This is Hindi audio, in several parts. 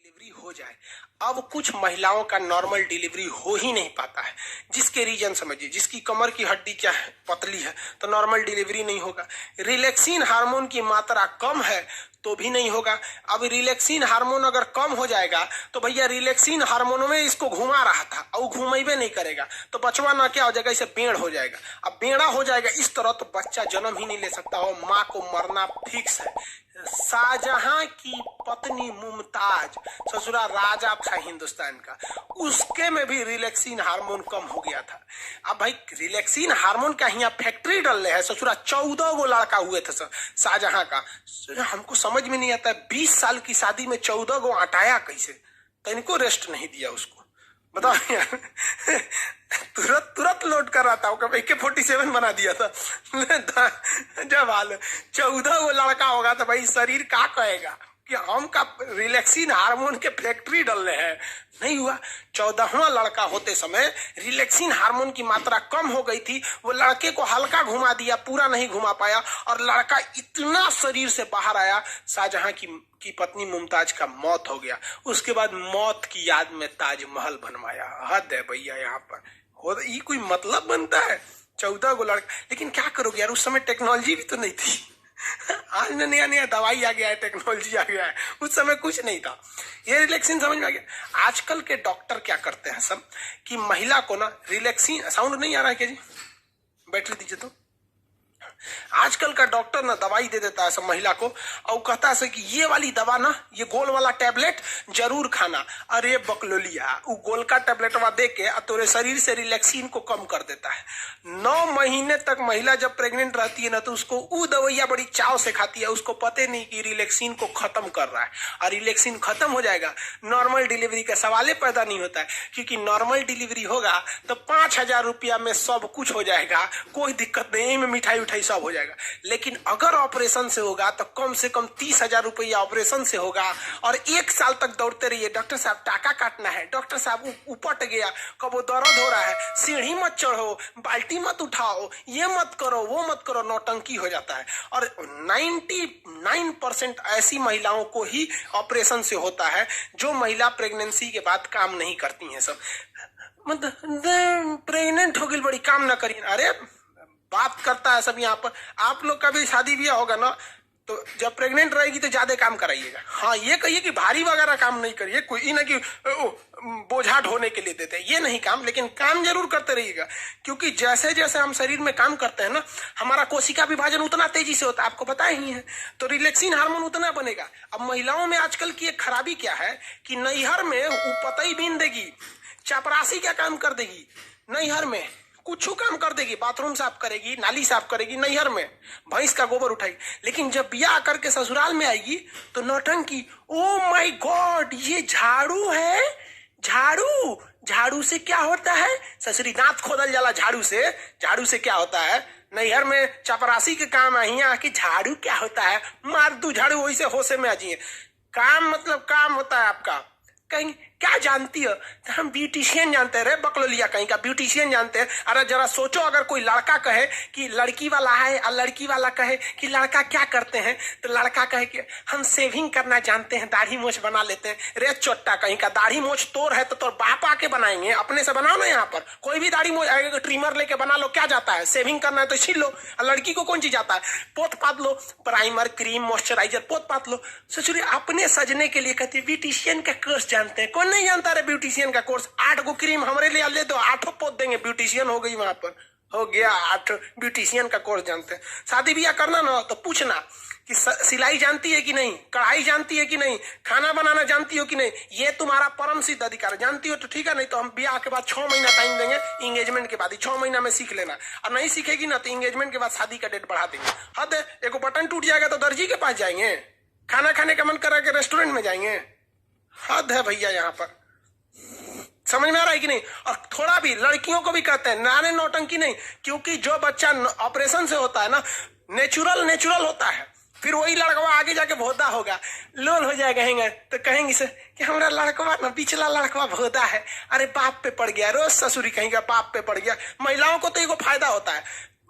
डिलीवरी हो जाए। अब कुछ महिलाओं का नॉर्मल डिलीवरी हो ही नहीं पाता है, जिसके रीजन समझिए। जिसकी कमर की हड्डी क्या है, पतली है, तो नॉर्मल डिलीवरी नहीं होगा। रिलैक्सिन हार्मोन की मात्रा कम है तो भी नहीं होगा। अब रिलैक्सिन हार्मोन अगर कम हो जाएगा तो भैया रिलैक्सिन हार्मोन में इसको घुमा रहा था और घुमेबे नहीं करेगा तो बचवा ना क्या हो जाएगा, इसे बेड़ हो जाएगा। अब बेड़ा हो जाएगा इस तरह तो बच्चा जन्म ही नहीं ले सकता हो, माँ को मरना फिक्स है। शाहजहां की पत्नी मुमताज ससुरा राजा था हिंदुस्तान का, उसके में भी रिलैक्सिन हार्मोन कम हो गया था। अब भाई रिलैक्सिन हार्मोन का यहाँ फैक्ट्री डल रहे हैं ससुरा। 14 गो लड़का हुए थे शाहजहां का। हमको समझ में नहीं आता है 20 साल की शादी में 14 गो हटाया कैसे, तो इनको रेस्ट नहीं दिया उसको, बताओ यार। तुरंत लोड कर रहा था, AK-47 बना दिया था। जब हाल 14 वो लड़का होगा तो भाई शरीर क्या कहेगा कि हम का रिलैक्सिन हार्मोन के फैक्ट्री डल रहे हैं। नहीं हुआ। 14वां लड़का होते समय रिलैक्सिन हार्मोन की मात्रा कम हो गई थी। वो लड़के को हल्का घुमा दिया, पूरा नहीं घुमा पाया, और लड़का इतना शरीर से बाहर आया, शाहजहां की पत्नी मुमताज का मौत हो गया। उसके बाद मौत की याद में ताजमहल बनवाया। हद है भैया यहाँ पर। हो ये कोई मतलब बनता है? 14 गो लड़का। लेकिन क्या करोगे यार, उस समय टेक्नोलॉजी भी तो नहीं थी। आज में नया नया दवाई आ गया है, टेक्नोलॉजी आ गया है, उस समय कुछ नहीं था। ये रिलैक्सिन समझ में आ गया। आजकल के डॉक्टर क्या करते हैं सब कि महिला को ना रिलैक्सिन, साउंड नहीं आ रहा है क्या जी, बैटरी दीजिए तो। आजकल का डॉक्टर ना दवाई दे देता है सब महिला को और कहता है कि ये वाली दवा ना, ये गोल वाला टैबलेट जरूर खाना। अरे बकलोलिया, वो गोल का टैबलेटवा दे के तोरे शरीर से रिलैक्सिन को कम कर देता है। 9 महीने तक महिला जब प्रेग्नेंट रहती है ना तो उसको वो दवाइयां बड़ी चाव से खाती है। उसको पता नहीं कि रिलैक्सिन को खत्म कर रहा है, और रिलैक्सिन खत्म हो जाएगा नॉर्मल डिलीवरी का सवाल पैदा नहीं होता है। क्योंकि नॉर्मल डिलीवरी होगा तो 5,000 रुपया में सब कुछ हो जाएगा, कोई दिक्कत नहीं, में मिठाई उठाई सब हो जाएगा। लेकिन अगर ऑपरेशन से होगा तो कम से कम 30,000 रुपया ऑपरेशन से होगा, और 1 साल तक दौड़ते रहिए, डॉक्टर साहब टाका काटना है, डॉक्टर साहब उपट गया, कब वो दर्द हो रहा है, सीढ़ी मत चढ़ो, बाल्टी मत उठाओ, ये मत करो, वो मत करो, नौटंकी हो जाता है। और 99% ऐसी महिलाओं को ही ऑपरेशन से होता है जो महिला प्रेगनेंसी के बाद काम नहीं करती हैं। सब मतलब प्रेग्नेंट हो गई बड़ी काम ना करिए। अरे बात करता है सब यहाँ पर। आप लोग का भी शादी ब्याह होगा ना तो जब प्रेग्नेंट रहेगी तो ज्यादा काम कराइएगा। हाँ, ये कहिए कि भारी वगैरह काम नहीं करिए, कोई ना कि बोझा ढोने के लिए देते हैं, ये नहीं काम, लेकिन काम जरूर करते रहिएगा। क्योंकि जैसे जैसे हम शरीर में काम करते हैं ना, हमारा कोशिका विभाजन उतना तेजी से होता है, आपको पता ही है। तो रिलैक्सिन हार्मोन उतना बनेगा। अब महिलाओं में आजकल की एक खराबी क्या है कि नैहर में वो पतई बीन देगी, चपरासी क्या काम कर देगी, नैहर में कुछ काम कर देगी, बाथरूम साफ करेगी, नाली साफ करेगी, नैहर में भैंस का गोबर उठाएगी। लेकिन जब ब्याह करके ससुराल में आएगी तो नौटंकी। ओ माय गॉड, ये झाड़ू है, झाड़ू से क्या होता है? ससुरी दांत खोदल जाला झाड़ू से क्या होता है? नैहर में चपरासी के काम आई आके झाड़ू क्या होता है? मार दू झाड़ू, वही से होशे में आ जाइए। काम मतलब काम होता है आपका। कहीं क्या जानती हो? तो हम ब्यूटिशियन जानते हैं। रे बकलोलिया कहीं का ब्यूटिशियन जानते हैं। अरे जरा सोचो, अगर कोई लड़का कहे कि लड़की वाला है और लड़की वाला कहे कि लड़का क्या करते हैं, तो लड़का कहे कि हम सेविंग करना जानते हैं, दाढ़ी मोछ बना लेते हैं। रे चोट्टा कहीं का, दाढ़ी मोछ तोर है तो तोर बाप आके बनाएंगे, अपने से बनाओ ना। यहाँ पर कोई भी दाढ़ी मोछ आएगा, ट्रिमर लेके बना लो, क्या जाता है? सेविंग करना है तो छील लो। और लड़की को कौन चीज जाता है? पोत पात लो, प्राइमर, क्रीम, मॉइस्चराइजर पोत पात लो। ससुरी अपने सजने के लिए कहती है ब्यूटिशियन का कोर्स जानते हैं। नहीं जानता रे ब्यूटिशियन का कोर्स? 8 गो क्रीम हमारे लिए ले दो, 8 पोत देंगे, ब्यूटिशियन हो गई। वहां पर हो गया 8 ब्यूटिशियन का कोर्स जानते हैं। शादी ब्याह करना ना तो पूछना कि सिलाई जानती है कि नहीं, कढ़ाई जानती है कि नहीं, खाना बनाना जानती हो कि नहीं। ये तुम्हारा परम सिद्ध अधिकार। जानती हो तो ठीक है, नहीं तो हम ब्याह के बाद 6 महीना टाइम देंगे, इंगेजमेंट के बाद ही 6 महीना में सीख लेना। और नहीं सीखेगी ना तो इंगेजमेंट के बाद शादी का डेट बढ़ा देंगे। हद है, एक बटन टूट जाएगा तो दर्जी के पास जाएंगे, खाना खाने का मन करा के रेस्टोरेंट में जाएंगे। हद है भैया यहाँ पर। समझ में आ रहा है कि नहीं? और थोड़ा भी लड़कियों को भी कहते हैं नाने नौटंकी नहीं, क्योंकि जो बच्चा ऑपरेशन से होता है ना, नेचुरल होता है। फिर वही लड़कवा आगे जाके भोदा होगा, लोल हो जाएगा, कहेंगे तो कहेंगे से कि हमारा लड़कवा ना, पिछला लड़कवा भोदा है, अरे बाप पे पड़ गया, रोज ससुरी कहेंगे बाप पे पड़ गया। महिलाओं को तो एगो फायदा होता है,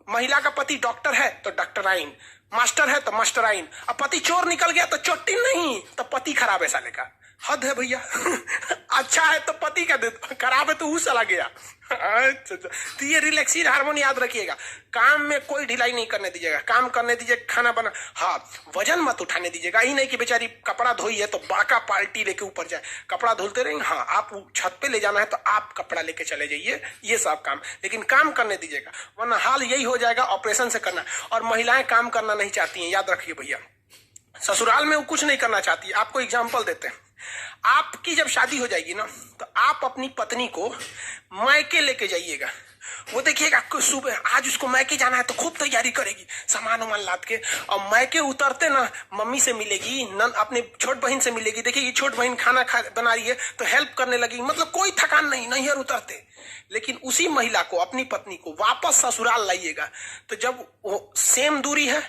महिला का पति डॉक्टर है तो डॉक्टराइन, मास्टर है तो मास्टराइन। अब पति चोर निकल गया तो चोट्टी नहीं, तो पति खराब है साले का। हद है भैया। अच्छा है तो पति का दे, खराब है तो वो चला गया। अच्छा, तो ये रिलैक्सिन हार्मोन याद रखिएगा। काम में कोई ढिलाई नहीं करने दीजिएगा, काम करने दीजिए, खाना बना, हाँ वजन मत उठाने दीजिएगा। ही नहीं कि बेचारी कपड़ा धोई है तो बड़का पार्टी लेके ऊपर जाए, कपड़ा धुलते रहेंगे। हाँ आप छत पे ले जाना है तो आप कपड़ा लेके चले जाइए, ये सब काम, लेकिन काम करने दीजिएगा, वरना हाल यही हो जाएगा ऑपरेशन से करना। और महिलाएं काम करना नहीं चाहती हैं, याद रखिए भैया। ससुराल में वो कुछ नहीं करना चाहती। आपको एग्जाम्पल देते हैं, आपकी जब शादी हो जाएगी ना तो आप अपनी पत्नी को मायके लेके जाइएगा। वो देखिएगा सुबह आज उसको मायके जाना है तो खूब तैयारी करेगी, सामान वामान लाद के, और मायके उतरते ना मम्मी से मिलेगी, नन अपने छोट बहन से मिलेगी, देखिए छोट बहन खाना बना रही है तो हेल्प करने लगी, मतलब कोई थकान नहीं, नैहर उतरते। लेकिन उसी महिला को, अपनी पत्नी को वापस ससुराल लाइएगा तो जब वो सेम दूरी है,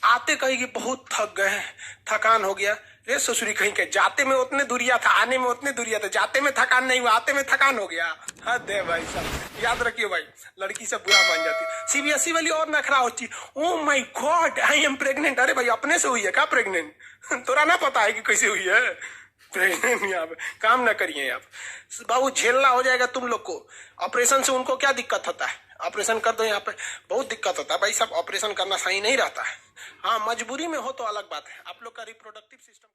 आते कहेगी बहुत थक गए, थकान हो गया। ये ससुरी कहीं के जाते में उतने दूरिया था, आने में उतने दूरिया था, जाते में थकान नहीं हुआ, आते में थकान हो गया। हद है भाई साहब, याद रखिए भाई, लड़की सब बुरा मान जाती है। सीबीएसई वाली और नखरा होती, oh my God I am pregnant. अरे भाई अपने से हुई है क्या प्रेग्नेंट? तोरा ना पता है कि कैसे हुई है प्रेग्नेंट? यहाँ पे काम ना करिए आप बाबू, झेलना हो जाएगा तुम लोग को। ऑपरेशन से उनको क्या दिक्कत होता है, ऑपरेशन कर दो, यहाँ पे बहुत दिक्कत होता है भाई साहब, ऑपरेशन करना सही नहीं रहता है। हाँ मजबूरी में हो तो अलग बात है। आप लोग का रिप्रोडक्टिव सिस्टम